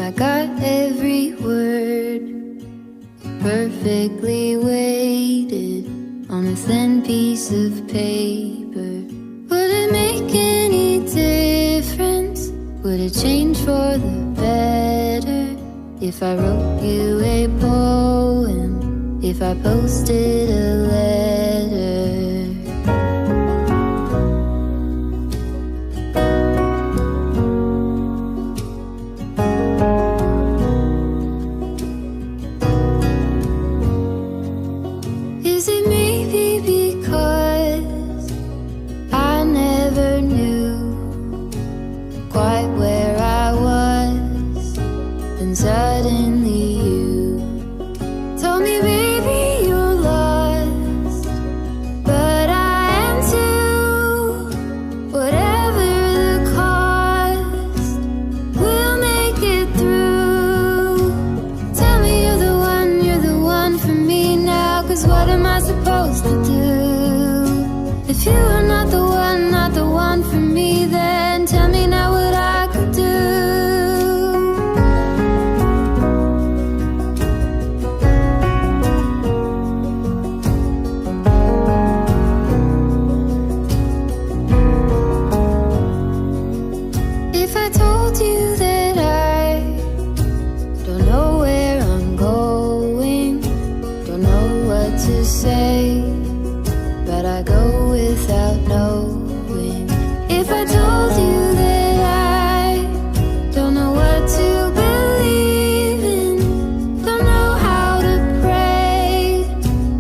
I got every word perfectly weighted on a thin piece of paper, would it make any difference? Would it change for the better if I wrote you a poem, if I posted a letter? Is it maybe because I never knew quite where I was, and suddenly you told me, baby, you're lost, but I am too. Whatever the cost, we'll make it through. Tell me you're the one for me now, 'cause what am I supposed to do? If you are not the one for me, then tell me now what I could do. If I told you that I don't know where I'm going, don't know what to say, but I go without knowing. If I told you that I don't know what to believe in, don't know how to pray,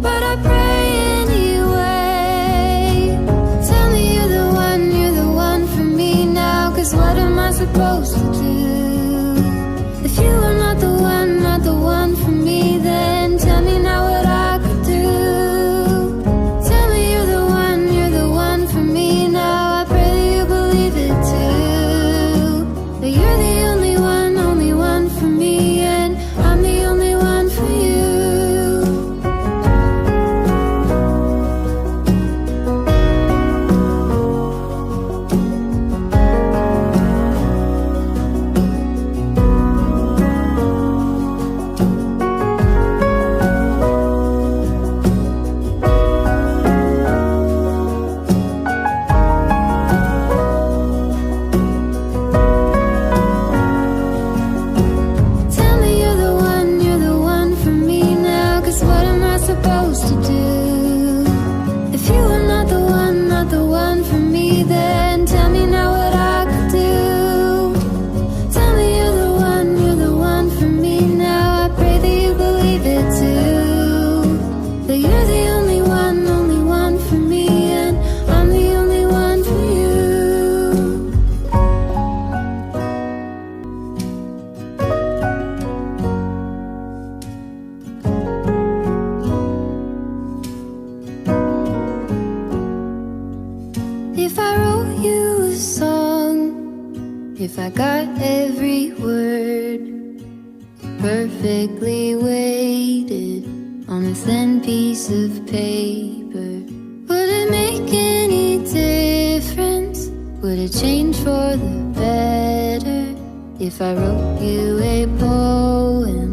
but I pray anyway. Tell me you're the one for me now, 'cause what am I supposed to do? If you are not the one for me, then tell me now what I could do. Tell me you're the one for me now. I pray that you believe it too, that you're the only one for me, and I'm the only one for you. Tell me you're the one for me now, 'cause what am I supposed to do? If you are not the one for me, then tell me now what I could do. Tell me you're the one for me now. I pray that you believe it too, that you're the only one for me, and I'm the only one for you. If I wrote you a song, if I got every word perfectly weighted on a thin piece of paper, would it make any difference? Would it change for the better if I wrote you a poem,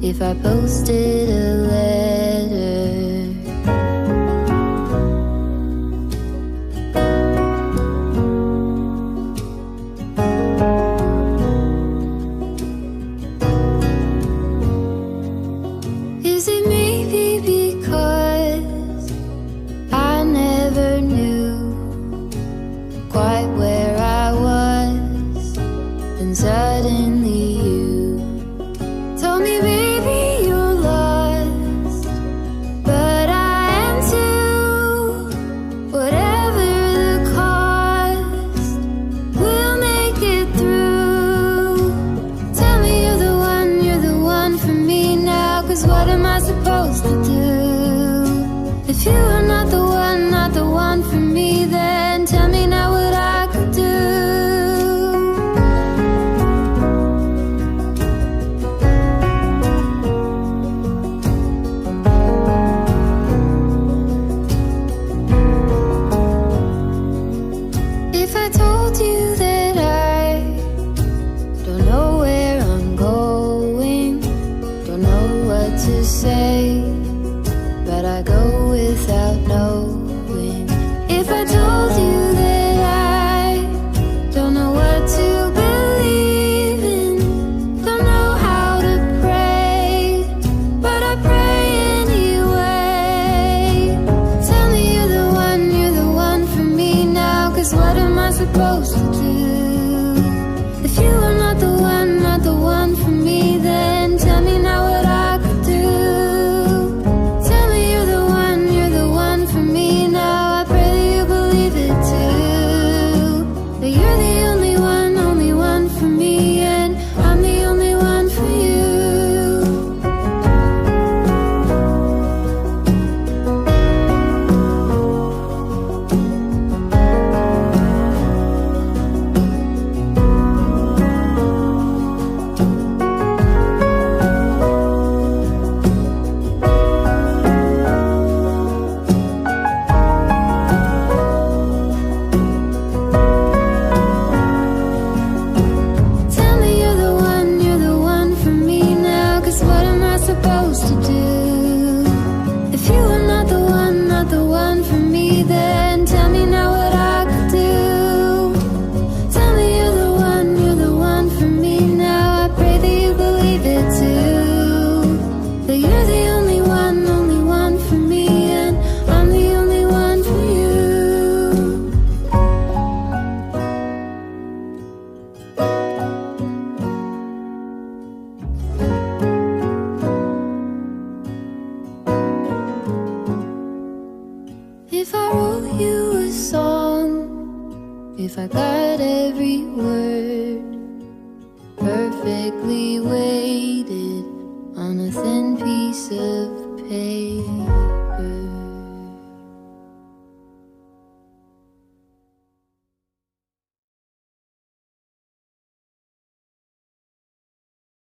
if I posted a letter? Is it maybe because I never knew quite where I was, and suddenly you told me, baby, you're lost, but I am too. Whatever the cost, we'll make it through. Tell me you're the one for me now, 'cause what am I supposed to do? If you are not the one for me, then tell me now what I could do. If I told you that I don't know where I'm going, believe it too. That you're the only one for me, and I'm the only one for you. If I wrote you a song, if I got every word perfectly weighted on a thin piece of paper,